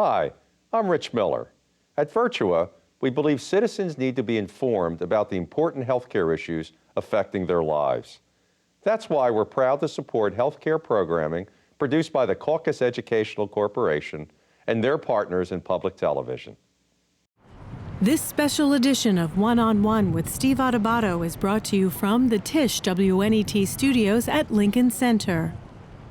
Hi, I'm Rich Miller. At Virtua, we believe citizens need to be informed about the important healthcare issues affecting their lives. That's why we're proud to support healthcare programming produced by the Caucus Educational Corporation and their partners in public television. This special edition of One-on-One with Steve Adubato is brought to you from the Tisch WNET studios at Lincoln Center.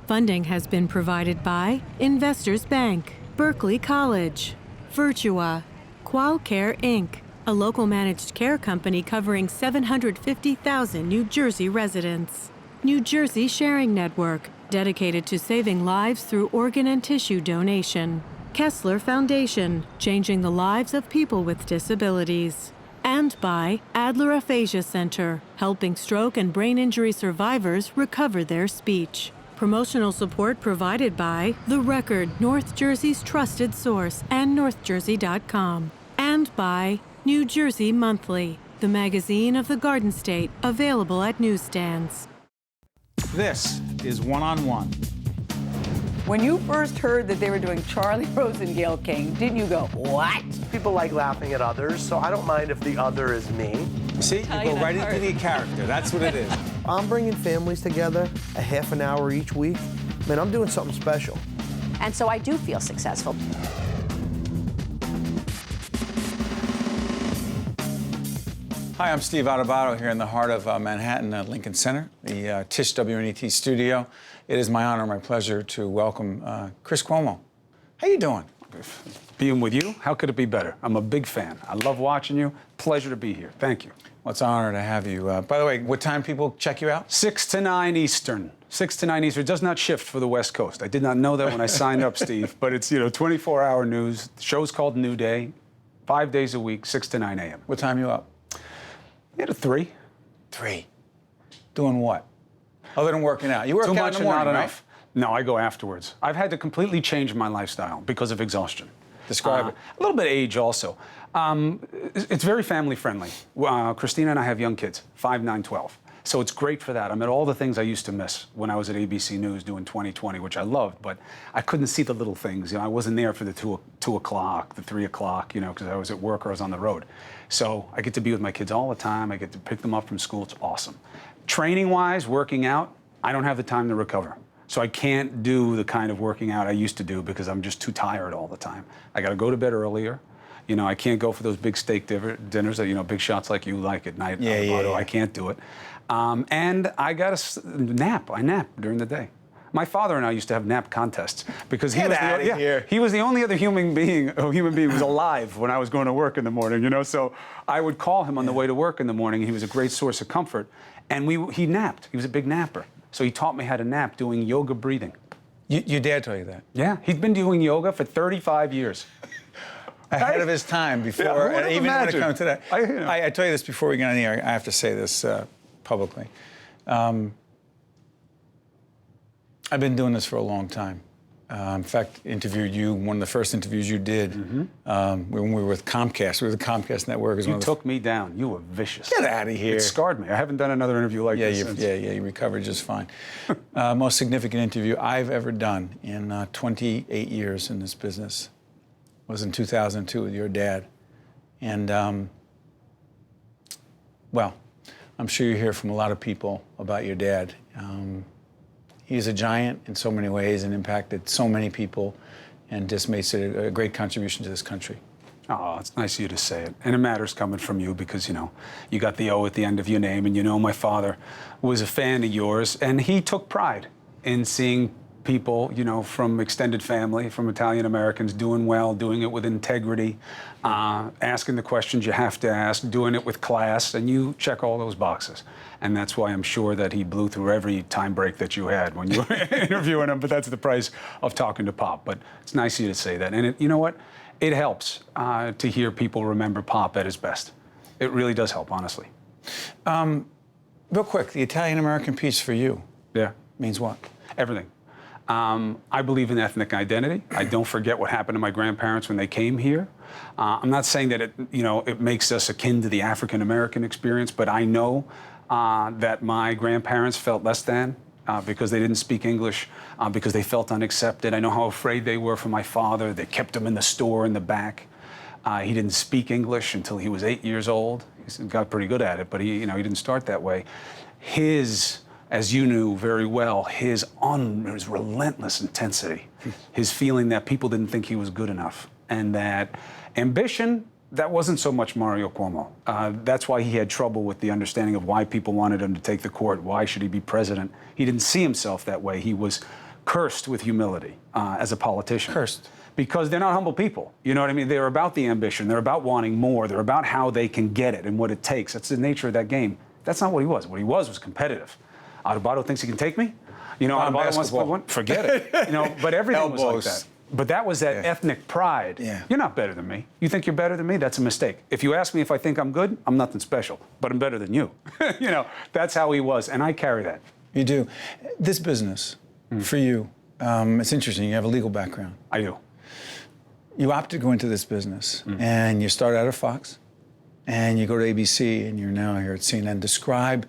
Funding has been provided by Investors Bank, Berkeley College, Virtua, QualCare Inc., a local managed care company covering 750,000 New Jersey residents, New Jersey Sharing Network, dedicated to saving lives through organ and tissue donation, Kessler Foundation, changing the lives of people with disabilities, and by Adler Aphasia Center, helping stroke and brain injury survivors recover their speech. Promotional support provided by The Record, North Jersey's trusted source, and NorthJersey.com. And by New Jersey Monthly, the magazine of the Garden State, available at newsstands. This is One-on-One. When you first heard that they were doing Charlie Rose and Gayle King, didn't you go, what? People like laughing at others, so I don't mind if the other is me. See, you go right into the character. That's what it is. I'm bringing families together a half an hour each week. Man, I'm doing something special. And so I do feel successful. Hi, I'm Steve Adubato here in the heart of Manhattan at Lincoln Center, the Tisch WNET studio. It is my honor and my pleasure to welcome Chris Cuomo. How you doing? Being with you, how could it be better? I'm a big fan. I love watching you. Pleasure to be here. Thank you. Well, it's an honor to have you. By the way, what time people check you out? 6 to 9 Eastern. 6 to 9 Eastern. It does not shift for the West Coast. I did not know that when I signed up, Steve, but it's, 24-hour news. The show's called New Day, 5 days a week, 6 to 9 a.m. What time you up? At 3. 3. Doing what? Other than working out. You work Too out much in the morning, and not right? enough. No, I go afterwards. I've had to completely change my lifestyle because of exhaustion. Describe it. A little bit of age also. It's very family friendly. Christina and I have young kids, 5, 9, 12. So it's great for that. I'm at all the things I used to miss when I was at ABC News doing 2020, which I loved, but I couldn't see the little things. I wasn't there for the 2 o'clock, the 3 o'clock, because I was at work or I was on the road. So I get to be with my kids all the time. I get to pick them up from school. It's awesome. Training-wise, working out, I don't have the time to recover. So I can't do the kind of working out I used to do because I'm just too tired all the time. I got to go to bed earlier. I can't go for those big steak dinners that, big shots like you like at night. Yeah. I can't do it. And I got to nap. I nap during the day. My father and I used to have nap contests because he was the only other human being who was alive when I was going to work in the morning, So I would call him on the way to work in the morning. He was a great source of comfort. And he napped. He was a big napper. So he taught me how to nap doing yoga breathing. Your dad taught you that? Yeah. He's been doing yoga for 35 years. Ahead of his time before, and even when it comes to that. I tell you this before we get on the air. I have to say this publicly. I've been doing this for a long time. In fact, interviewed you, one of the first interviews you did when we were with Comcast. We were the Comcast network. You took me down. You were vicious. Get out of here. It scarred me. I haven't done another interview like this since. You recovered just fine. Most significant interview I've ever done in 28 years in this business was in 2002 with your dad. And, well, I'm sure you hear from a lot of people about your dad. He's a giant in so many ways and impacted so many people and just made a great contribution to this country. Oh, it's nice of you to say it. And it matters coming from you because, you got the O at the end of your name and my father was a fan of yours and he took pride in seeing people, from extended family, from Italian Americans doing well, doing it with integrity, asking the questions you have to ask, doing it with class, and you check all those boxes. And that's why I'm sure that he blew through every time break that you had when you were interviewing him, but that's the price of talking to Pop. But it's nice of you to say that. And you know what? It helps to hear people remember Pop at his best. It really does help, honestly. Real quick, the Italian-American piece for you means what? Everything. I believe in ethnic identity. I don't forget what happened to my grandparents when they came here. I'm not saying that it makes us akin to the African American experience, but I know that my grandparents felt less than because they didn't speak English, because they felt unaccepted. I know how afraid they were for my father. They kept him in the store in the back. He didn't speak English until he was 8 years old. He got pretty good at it, but he didn't start that way. His, as you knew very well, his relentless intensity, his feeling that people didn't think he was good enough, and that ambition, that wasn't so much Mario Cuomo. That's why he had trouble with the understanding of why people wanted him to take the court. Why should he be president? He didn't see himself that way. He was cursed with humility as a politician. Cursed. Because they're not humble people. You know what I mean? They're about the ambition. They're about wanting more. They're about how they can get it and what it takes. That's the nature of that game. That's not what he was. What he was competitive. Adubato thinks he can take me. You know, Not in Adubato wants to play basketball. one. Forget it. You know, but everything was like Elbows. that. But that was that ethnic pride. Yeah. You're not better than me. You think you're better than me? That's a mistake. If you ask me if I think I'm good, I'm nothing special, but I'm better than you. You know, that's how he was, and I carry that. You do. This business, for you, it's interesting. You have a legal background. I do. You opt to go into this business, and you start out at Fox, and you go to ABC, and you're now here at CNN. Describe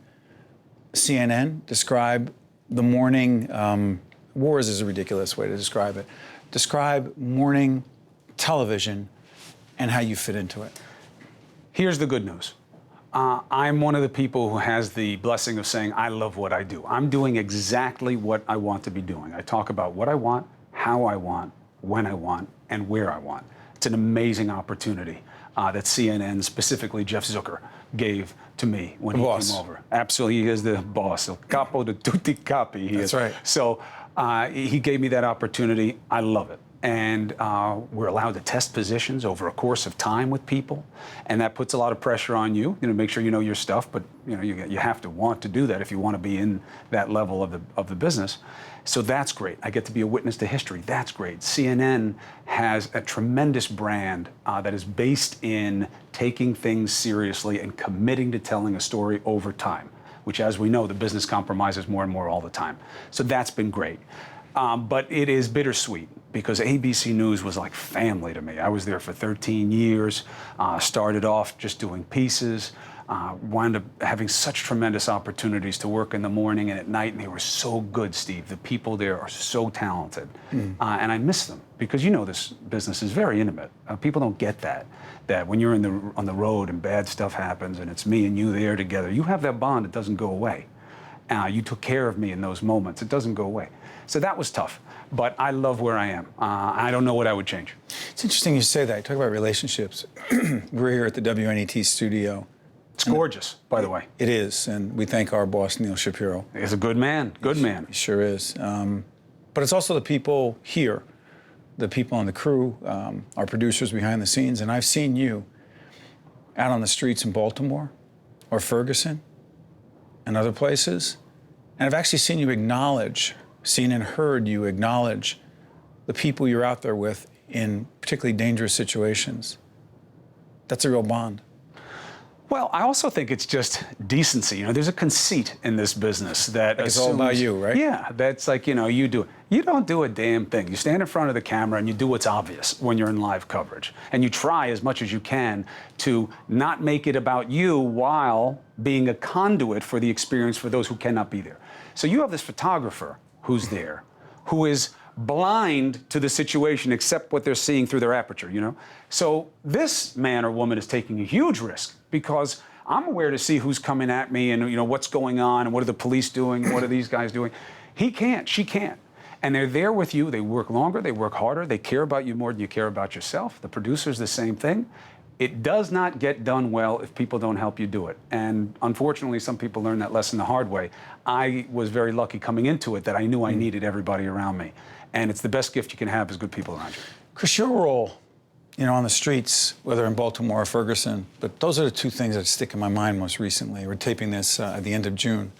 CNN, describe the morning, wars is a ridiculous way to describe it. Describe morning television and how you fit into it. Here's the good news. I'm one of the people who has the blessing of saying, I love what I do. I'm doing exactly what I want to be doing. I talk about what I want, how I want, when I want, and where I want. It's an amazing opportunity that CNN, specifically Jeff Zucker, gave to me when he came over. Absolutely, he is the boss, el capo de tutti capi. That's right. So he gave me that opportunity. I love it. And we're allowed to test positions over a course of time with people, and that puts a lot of pressure on you. You know, make sure you know your stuff, but you know you have to want to do that if you want to be in that level of the business. So that's great. I get to be a witness to history. That's great. CNN has a tremendous brand that is based in taking things seriously and committing to telling a story over time, which, as we know, the business compromises more and more all the time. So that's been great. But it is bittersweet because ABC News was like family to me. I was there for 13 years, started off just doing pieces, wound up having such tremendous opportunities to work in the morning and at night, and they were so good, Steve. The people there are so talented, and I miss them because you know this business is very intimate. People don't get that when you're on the road and bad stuff happens and it's me and you there together, you have that bond that doesn't go away. You took care of me in those moments. It doesn't go away. So that was tough, but I love where I am. I don't know what I would change. It's interesting you say that. You talk about relationships. We're here at the WNET studio. It's gorgeous, by the way. It is, and we thank our boss, Neil Shapiro. He's a good man, good man. He sure is. But it's also the people here, the people on the crew, our producers behind the scenes, and I've seen you out on the streets in Baltimore or Ferguson and other places, and I've actually seen you seen and heard you acknowledge the people you're out there with in particularly dangerous situations. That's a real bond. Well, I also think it's just decency. You know, there's a conceit in this business that it's all about you, right? Yeah, that's like, you know, you don't do a damn thing. You stand in front of the camera and you do what's obvious when you're in live coverage. And you try as much as you can to not make it about you while being a conduit for the experience for those who cannot be there. So you have this photographer who's there, who is blind to the situation except what they're seeing through their aperture, you know? So this man or woman is taking a huge risk because I'm aware to see who's coming at me and, you know, what's going on and what are the police doing, what are these guys doing. He can't, she can't. And they're there with you. They work longer, they work harder, they care about you more than you care about yourself. The producer's the same thing. It does not get done well if people don't help you do it. And unfortunately, some people learn that lesson the hard way. I was very lucky coming into it that I knew I needed everybody around me. And it's the best gift you can have is good people around you. Chris, your role, you know, on the streets, whether in Baltimore or Ferguson, but those are the two things that stick in my mind most recently. We're taping this at the end of June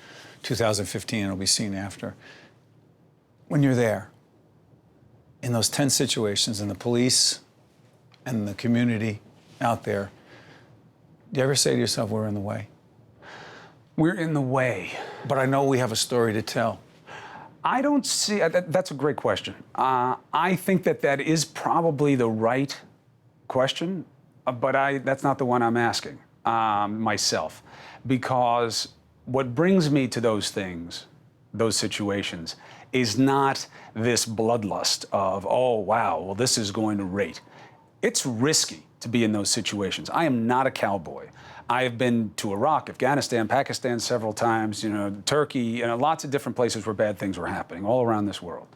2015, and it'll be seen after. When you're there, in those tense situations, and the police and the community out there, do you ever say to yourself, we're in the way? We're in the way. But I know we have a story to tell. I don't see, that's a great question. I think that is probably the right question, but that's not the one I'm asking myself. Because what brings me to those things those situations is not this bloodlust of, oh, wow, well, this is going to rate. It's risky to be in those situations. I am not a cowboy. I have been to Iraq, Afghanistan, Pakistan several times, Turkey, lots of different places where bad things were happening all around this world.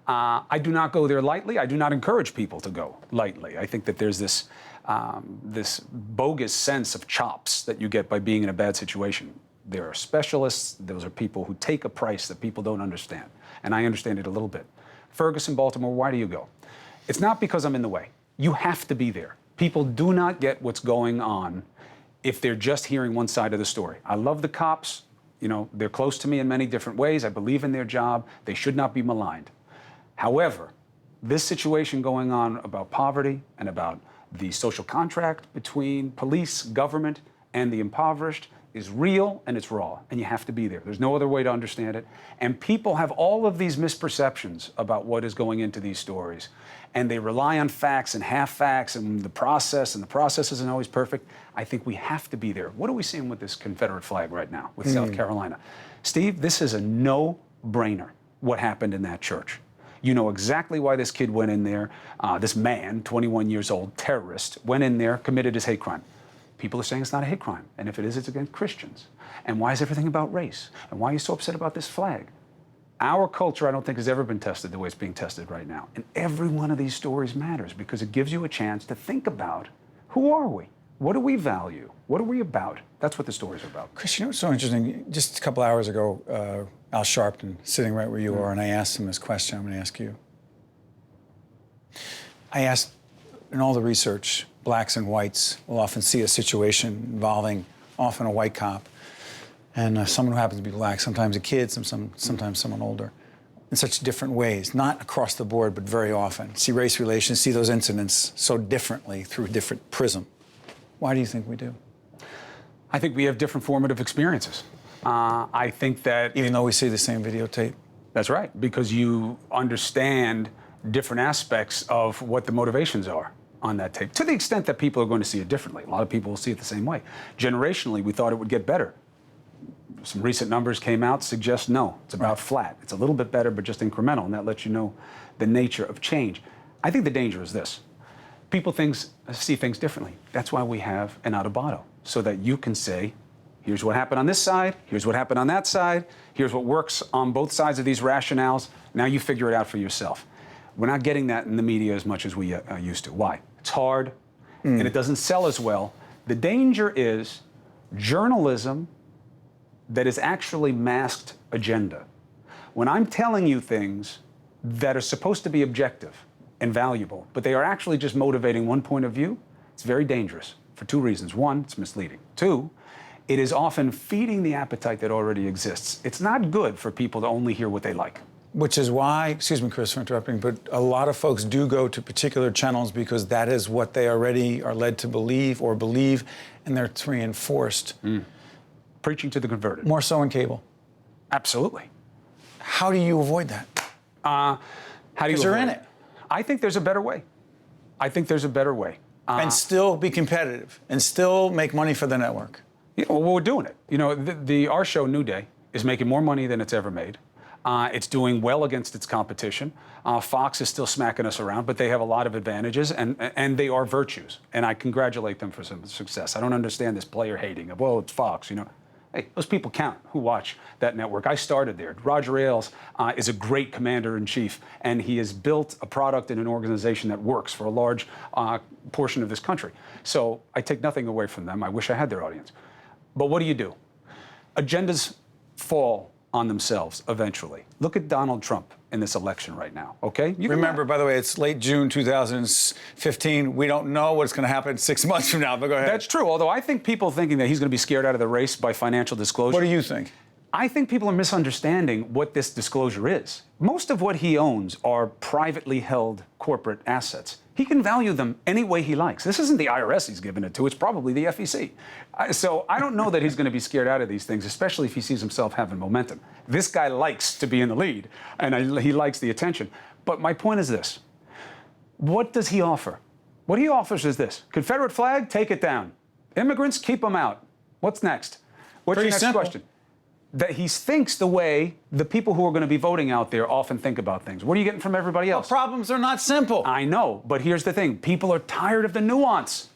I do not go there lightly. I do not encourage people to go lightly. I think that there's this bogus sense of chops that you get by being in a bad situation. There are specialists. Those are people who take a price that people don't understand. And I understand it a little bit. Ferguson, Baltimore, why do you go? It's not because I'm in the way. You have to be there. People do not get what's going on if they're just hearing one side of the story. I love the cops. They're close to me in many different ways. I believe in their job. They should not be maligned. However, this situation going on about poverty and about the social contract between police, government, and the impoverished is real and it's raw, and you have to be there. There's no other way to understand it. And people have all of these misperceptions about what is going into these stories, and they rely on facts and half facts and the process isn't always perfect. I think we have to be there. What are we seeing with this Confederate flag right now with South Carolina? Steve, this is a no-brainer, what happened in that church. You know exactly why this kid went in there. This man, 21 years old, terrorist, went in there, committed his hate crime. People are saying it's not a hate crime, and if it is, it's against Christians. And why is everything about race? And why are you so upset about this flag? Our culture, I don't think, has ever been tested the way it's being tested right now. And every one of these stories matters because it gives you a chance to think about, who are we? What do we value? What are we about? That's what the stories are about. Chris, what's so interesting? Just a couple hours ago, Al Sharpton, sitting right where you are, and I asked him this question I'm going to ask you. I asked, in all the research, blacks and whites will often see a situation involving often a white cop and someone who happens to be black, sometimes a kid, sometimes someone older, in such different ways, not across the board, but very often. See race relations, see those incidents so differently through a different prism. Why do you think we do? I think we have different formative experiences. I think that... Even though we see the same videotape? That's right, because you understand different aspects of what the motivations are on that tape, to the extent that people are going to see it differently. A lot of people will see it the same way. Generationally, we thought it would get better. Some recent numbers came out, suggest no, it's about flat. It's a little bit better, but just incremental, and that lets you know the nature of change. I think the danger is this. People see things differently. That's why we have an out-of-bottle, so that you can say, here's what happened on this side, here's what happened on that side, here's what works on both sides of these rationales. Now you figure it out for yourself. We're not getting that in the media as much as we used to. Why? It's hard, and it doesn't sell as well. The danger is journalism that is actually masked agenda. When I'm telling you things that are supposed to be objective and valuable, but they are actually just motivating one point of view, it's very dangerous for two reasons. One, it's misleading. Two, it is often feeding the appetite that already exists. It's not good for people to only hear what they like. Which is why, excuse me, Chris, for interrupting, but a lot of folks do go to particular channels because that is what they already are led to believe, and they're reinforced. Preaching to the converted. More so in cable. Absolutely. How do you avoid that? How do you? Because you're in it. I think there's a better way. And still be competitive, and still make money for the network. Yeah, well, we're doing it. Our show, New Day, is making more money than it's ever made. It's doing well against its competition. Fox is still smacking us around, but they have a lot of advantages, and they are virtues. And I congratulate them for some success. I don't understand this player hating of, well, it's Fox, Hey, those people count who watch that network. I started there. Roger Ailes is a great commander-in-chief, and he has built a product and an organization that works for a large portion of this country. So I take nothing away from them. I wish I had their audience. But what do? Agendas fall on themselves eventually. Look at Donald Trump in this election right now, okay? Remember, by the way, it's late June 2015. We don't know what's going to happen 6 months from now, but go ahead. That's true, although I think people thinking that he's going to be scared out of the race by financial disclosure. What do you think? I think people are misunderstanding what this disclosure is. Most of what he owns are privately held corporate assets. He can value them any way he likes. This isn't the IRS he's given it to, it's probably the FEC. So I don't know that he's going to be scared out of these things, especially if he sees himself having momentum. This guy likes to be in the lead, and he likes the attention. But my point is this. What does he offer? What he offers is this. Confederate flag, take it down. Immigrants, keep them out. What's next? What's your next question? that he thinks the way the people who are going to be voting out there often think about things. What are you getting from everybody else? Problems are not simple. I know, but here's the thing. People are tired of the nuance.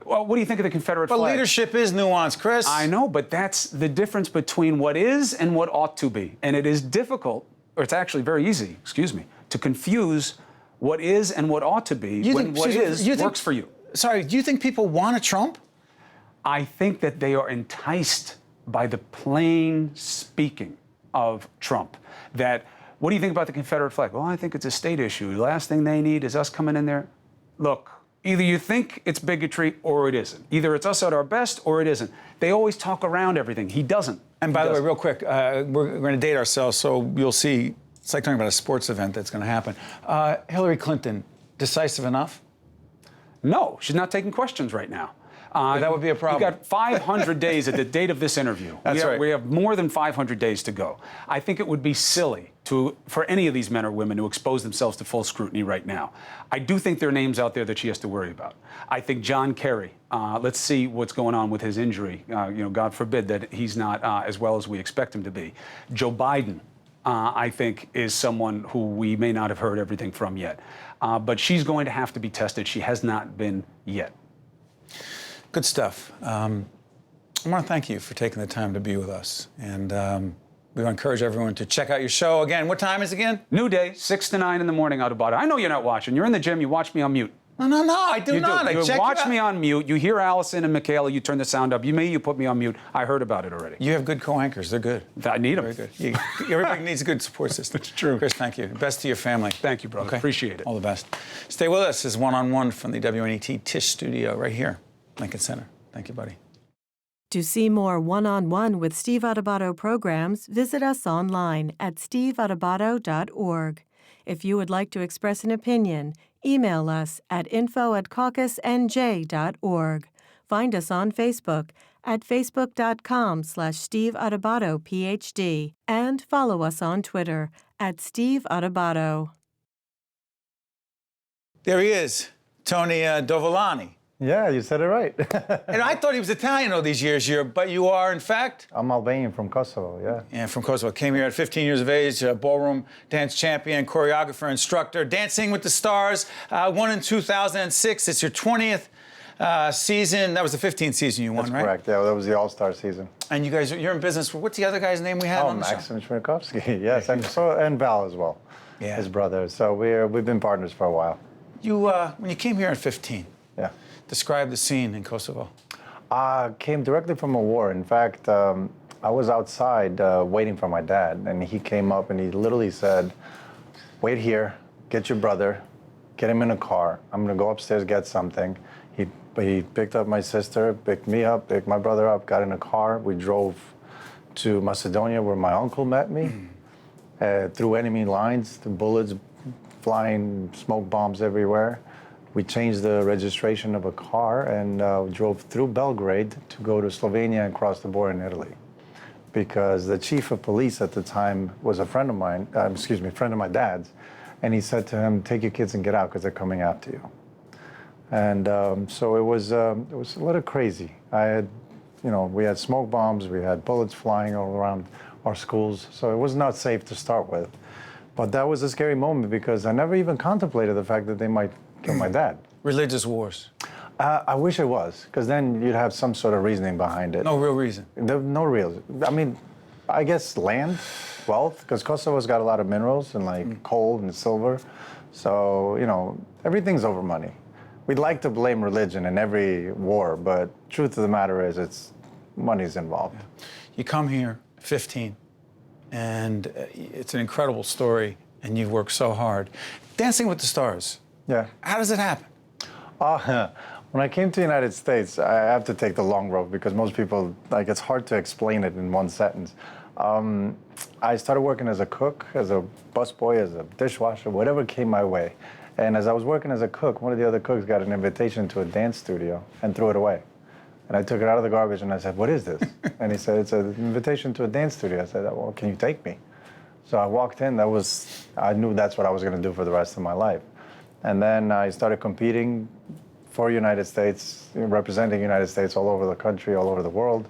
Well, what do you think of the Confederate But flag? leadership is nuanced, Chris. I know, but that's the difference between what is and what ought to be. And it is difficult, or it's actually very easy, excuse me, to confuse what is and what ought to be when what is works for you. Sorry, do you think people want a Trump? I think that they are enticed by the plain speaking of Trump. That, what do you think about the Confederate flag? Well, I think it's a state issue. The last thing they need is us coming in there. Look, either you think it's bigotry or it isn't. Either it's us at our best or it isn't. They always talk around everything. He doesn't. And by the way, real quick, we're going to date ourselves, so you'll see. It's like talking about a sports event that's going to happen. Hillary Clinton, decisive enough? No, she's not taking questions right now. That would be a problem. We've got 500 days at the date of this interview. That's right. We have more than 500 days to go. I think it would be silly for any of these men or women to expose themselves to full scrutiny right now. I do think there are names out there that she has to worry about. I think John Kerry, let's see what's going on with his injury. God forbid that he's not as well as we expect him to be. Joe Biden, I think, is someone who we may not have heard everything from yet. But she's going to have to be tested. She has not been yet. Good stuff. I want to thank you for taking the time to be with us. And we want to encourage everyone to check out your show. Again, what time is it again? New day, 6 to 9 in the morning out of Bada. I know you're not watching. You're in the gym. You watch me on mute. No, I do not. You watch me on mute. You hear Allison and Michaela. You turn the sound up. You put me on mute. I heard about it already. You have good co-anchors. They're good. I need them. Very good. Everybody needs a good support system. It's true. Chris, thank you. Best to your family. Thank you, brother. Okay. Appreciate it. All the best. Stay with us. This is One-on-One from the WNET Tisch studio right here, Lincoln Center. Thank you, buddy. To see more one-on-one with Steve Adubato programs, visit us online at steveadubato.org. If you would like to express an opinion, email us at info@caucusnj.org. Find us on Facebook at facebook.com/Steve Adubato PhD and follow us on Twitter at Steve Adubato. There he is, Tony Dovolani. Yeah, you said it right. And I thought he was Italian all these years, but you are, in fact? I'm Albanian from Kosovo, yeah. Yeah, from Kosovo. Came here at 15 years of age, Ballroom Dance Champion, Choreographer, Instructor, Dancing with the Stars, won in 2006. It's your 20th season. That was the 15th season you won, That's right? correct, yeah, that was the All-Star season. And you guys, you're in business. What's the other guy's name we had on the show? Maxim Shmerkovsky, yes, and Val as well, his brother. So we've been partners for a while. You, when you came here at 15, yeah. Describe the scene in Kosovo. Came directly from a war. In fact, I was outside waiting for my dad, and he came up and he literally said, wait here, get your brother, get him in a car. I'm going to go upstairs, get something. He picked up my sister, picked me up, picked my brother up, got in a car. We drove to Macedonia where my uncle met me, through enemy lines, the bullets flying, smoke bombs everywhere. We changed the registration of a car and drove through Belgrade to go to Slovenia and cross the border in Italy. Because the chief of police at the time was a friend of mine, friend of my dad's, and he said to him, take your kids and get out because they're coming after you. And so it was a little crazy. We had smoke bombs, we had bullets flying all around our schools, so it was not safe to start with. But that was a scary moment because I never even contemplated the fact that they might kill my dad. Religious wars. I wish it was, because then you'd have some sort of reasoning behind it. No real reason. No real. I mean, I guess land, wealth, because Kosovo's got a lot of minerals and like coal and silver. So, everything's over money. We'd like to blame religion in every war, but truth of the matter is money's involved. Yeah. You come here 15, and it's an incredible story, and you've worked so hard. Dancing with the Stars. Yeah. How does it happen? When I came to the United States, I have to take the long road because most people, it's hard to explain it in one sentence. I started working as a cook, as a busboy, as a dishwasher, whatever came my way. And as I was working as a cook, one of the other cooks got an invitation to a dance studio and threw it away. And I took it out of the garbage and I said, what is this? And he said, it's an invitation to a dance studio. I said, well, can you take me? So I walked in, I knew that's what I was gonna do for the rest of my life. And then I started competing for United States, representing United States all over the country, all over the world.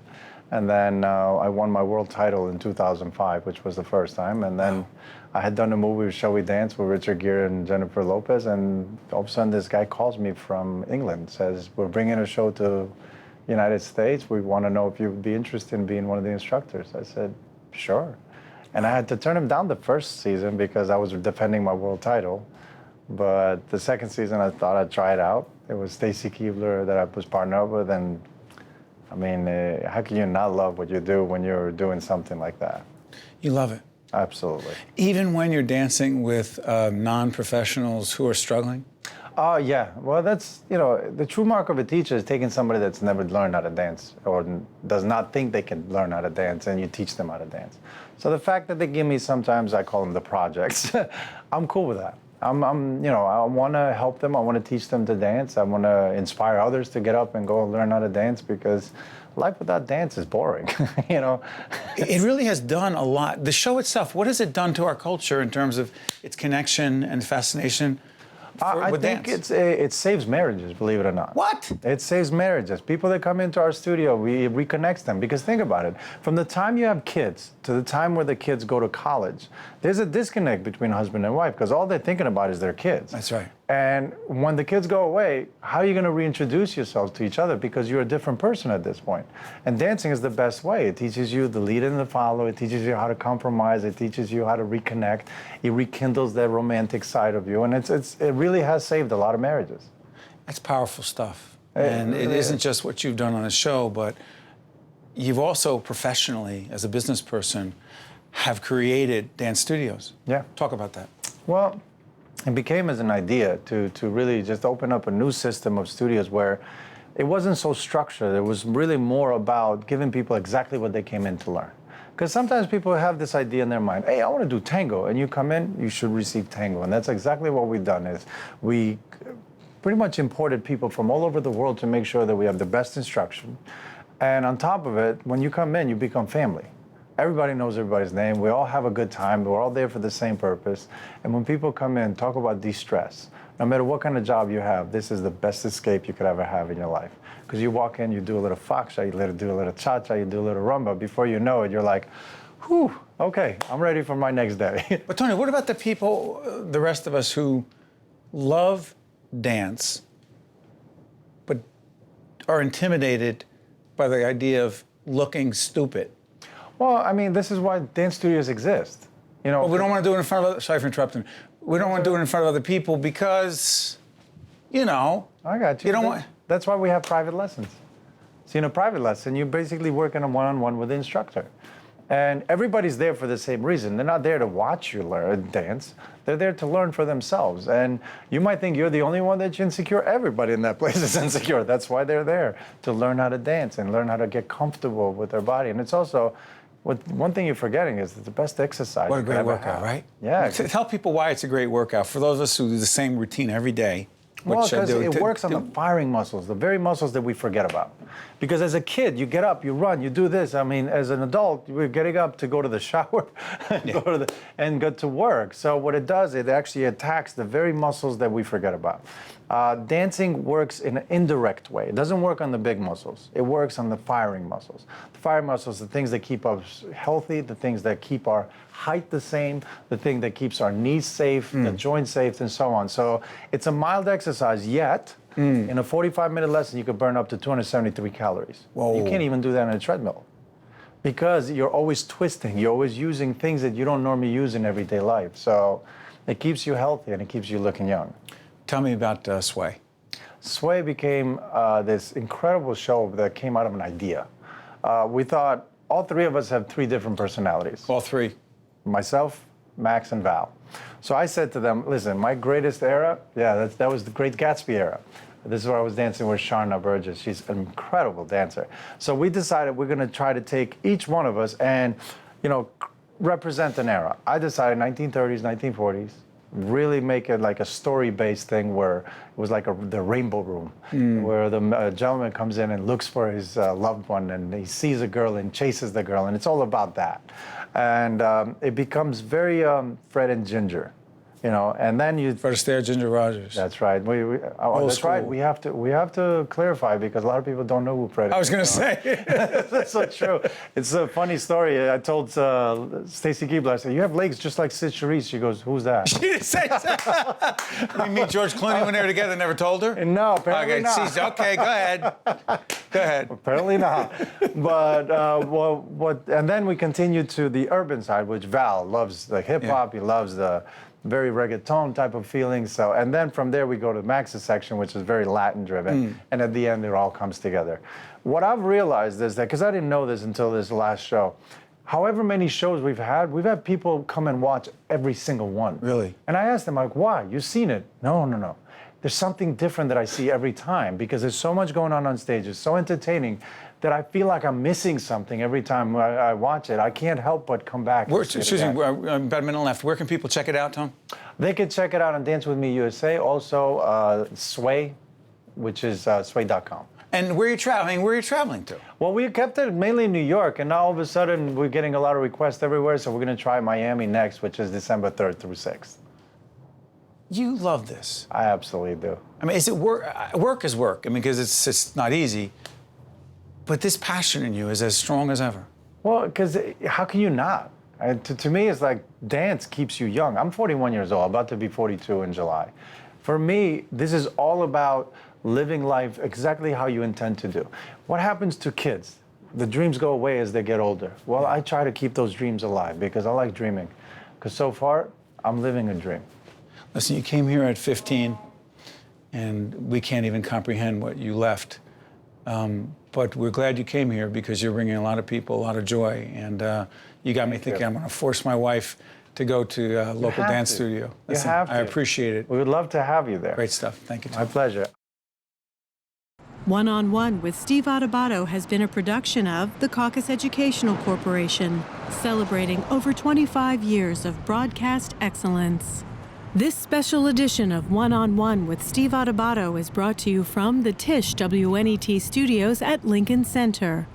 And then I won my world title in 2005, which was the first time. And then I had done a movie, Shall We Dance, with Richard Gere and Jennifer Lopez. And all of a sudden, this guy calls me from England, says, we're bringing a show to United States. We want to know if you would be interested in being one of the instructors. I said, sure. And I had to turn him down the first season because I was defending my world title. But the second season, I thought I'd try it out. It was Stacy Keibler that I was partnered up with. And I mean, how can you not love what you do when you're doing something like that? You love it. Absolutely. Even when you're dancing with non-professionals who are struggling? Oh, yeah. Well, that's, you know, the true mark of a teacher is taking somebody that's never learned how to dance or does not think they can learn how to dance, and you teach them how to dance. So the fact that they give me, sometimes I call them the projects, I'm cool with that. You know, I want to help them. I want to teach them to dance. I want to inspire others to get up and go learn how to dance, because life without dance is boring, you know? It really has done a lot. The show itself, what has it done to our culture in terms of its connection and fascination with think dance? it saves marriages, believe it or not. What? It saves marriages. People that come into our studio, we reconnect them. Because think about it. From the time you have kids to the time where the kids go to college, there's a disconnect between husband and wife, because all they're thinking about is their kids. That's right. And when the kids go away, how are you going to reintroduce yourselves to each other? Because you're a different person at this point. And dancing is the best way. It teaches you the lead and the follow. It teaches you how to compromise. It teaches you how to reconnect. It rekindles that romantic side of you. And it really has saved a lot of marriages. That's powerful stuff. And it isn't just what you've done on the show, but you've also professionally, as a business person, have created dance studios. Yeah. Talk about that. Well, it became as an idea to really just open up a new system of studios where it wasn't so structured. It was really more about giving people exactly what they came in to learn. Because sometimes people have this idea in their mind, hey, I want to do tango. And you come in, you should receive tango. And that's exactly what we've done. Is we pretty much imported people from all over the world to make sure that we have the best instruction. And on top of it, when you come in, you become family. Everybody knows everybody's name. We all have a good time. We're all there for the same purpose. And when people come in, talk about de-stress. No matter what kind of job you have, this is the best escape you could ever have in your life. Because you walk in, you do a little fox, you do a little cha-cha, you do a little rumba. Before you know it, you're like, whew, okay, I'm ready for my next day. But Tony, what about the people, the rest of us, who love dance, but are intimidated by the idea of looking stupid? Well, I mean, this is why dance studios exist. You know, But we don't want to do it in front of other, sorry for interrupting. We don't want to do it in front of other people because, you know. I got you. You don't want. That's why we have private lessons. So in a private lesson, you're basically working a one-on-one with the instructor. And everybody's there for the same reason. They're not there to watch you learn dance. They're there to learn for themselves. And you might think you're the only one that's insecure. Everybody in that place is insecure. That's why they're there, to learn how to dance and learn how to get comfortable with their body. And it's also, one thing you're forgetting is it's the best exercise. What a you could great ever workout, have. right? Yeah. Tell people why it's a great workout. For those of us who do the same routine every day, Well, which I because do. it works on the firing muscles, the very muscles that we forget about. Because as a kid, you get up, you run, you do this. I mean, as an adult, we're getting up to go to the shower and go to work. So what it does, it actually attacks the very muscles that we forget about. Dancing works in an indirect way. It doesn't work on the big muscles. It works on the firing muscles. The firing muscles, the things that keep us healthy, the things that keep our height the same, the thing that keeps our knees safe, the joints safe, and so on. So it's a mild exercise, yet in a 45-minute lesson, you could burn up to 273 calories. Whoa. You can't even do that on a treadmill because you're always twisting. You're always using things that you don't normally use in everyday life. So it keeps you healthy and it keeps you looking young. Tell me about Sway. Sway became this incredible show that came out of an idea. We thought all three of us have three different personalities. All three. Myself, Max, and Val. So I said to them, listen, my greatest era, that was the Great Gatsby era. This is where I was dancing with Sharna Burgess. She's an incredible dancer. So we decided we're going to try to take each one of us and, you know, represent an era. I decided 1930s, 1940s, really make it like a story-based thing where it was like the Rainbow Room, where the gentleman comes in and looks for his loved one, and he sees a girl and chases the girl, and it's all about that. And it becomes very Fred and Ginger. You know, and then you. Fred Astaire, Ginger Rogers. That's right. Old That's right. school. We have to clarify because a lot of people don't know who Fred. I was going to say. That's so true. It's a funny story. I told Stacy Keebler, I said, "You have legs just like Sid Charisse." She goes, "Who's that?" She didn't say that. We meet George Clooney when they were together. Never told her. No, apparently Okay, not. okay, go ahead. Go ahead. Apparently not. But and then we continued to the urban side, which Val loves the hip hop. He loves the very reggaeton type of feeling. So, and then from there we go to Max's section, which is very Latin driven. And at the end, it all comes together. What I've realized is that, because I didn't know this until this last show, however many shows we've had people come and watch every single one. Really? And I asked them, like, why? You've seen it? No. There's something different that I see every time because there's so much going on stage. It's so entertaining that I feel like I'm missing something every time I watch it. I can't help but come back. Excuse me, about a minute left. Where can people check it out, Tom? They can check it out on Dance With Me USA. Also, Sway, which is sway.com. And where are you traveling? Where are you traveling to? Well, we kept it mainly in New York, and now all of a sudden we're getting a lot of requests everywhere, so we're going to try Miami next, which is December 3rd through 6th. You love this. I absolutely do. I mean, is it work? Work is work. I mean, because it's not easy. But this passion in you is as strong as ever. Well, because how can you not? To me, it's like dance keeps you young. I'm 41 years old, about to be 42 in July. For me, this is all about living life exactly how you intend to do. What happens to kids? The dreams go away as they get older. Well, I try to keep those dreams alive because I like dreaming. Because so far, I'm living a dream. Listen, you came here at 15, and we can't even comprehend what you left. But we're glad you came here because you're bringing a lot of people a lot of joy. And you got me thinking, I'm going to force my wife to go to a local dance studio. Listen, you have to. I appreciate it. We would love to have you there. Great stuff. Thank you, Tom. My pleasure. One on One with Steve Adubato has been a production of the Caucus Educational Corporation, celebrating over 25 years of broadcast excellence. This special edition of One on One with Steve Adubato is brought to you from the Tisch WNET studios at Lincoln Center.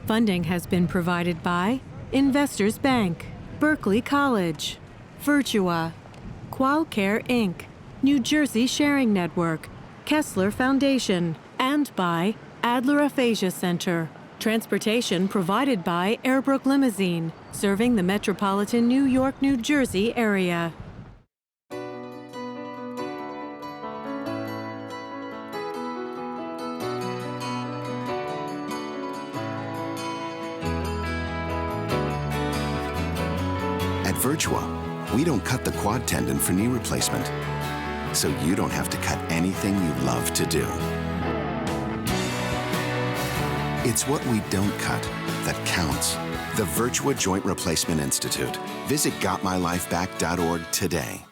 Funding has been provided by Investors Bank, Berkeley College, Virtua, Qualcare Inc., New Jersey Sharing Network, Kessler Foundation, and by Adler Aphasia Center. Transportation provided by Airbrook Limousine, serving the metropolitan New York, New Jersey area. At Virtua, we don't cut the quad tendon for knee replacement, so you don't have to cut anything you love to do. It's what we don't cut that counts. The Virtua Joint Replacement Institute. Visit GotMyLifeBack.org today.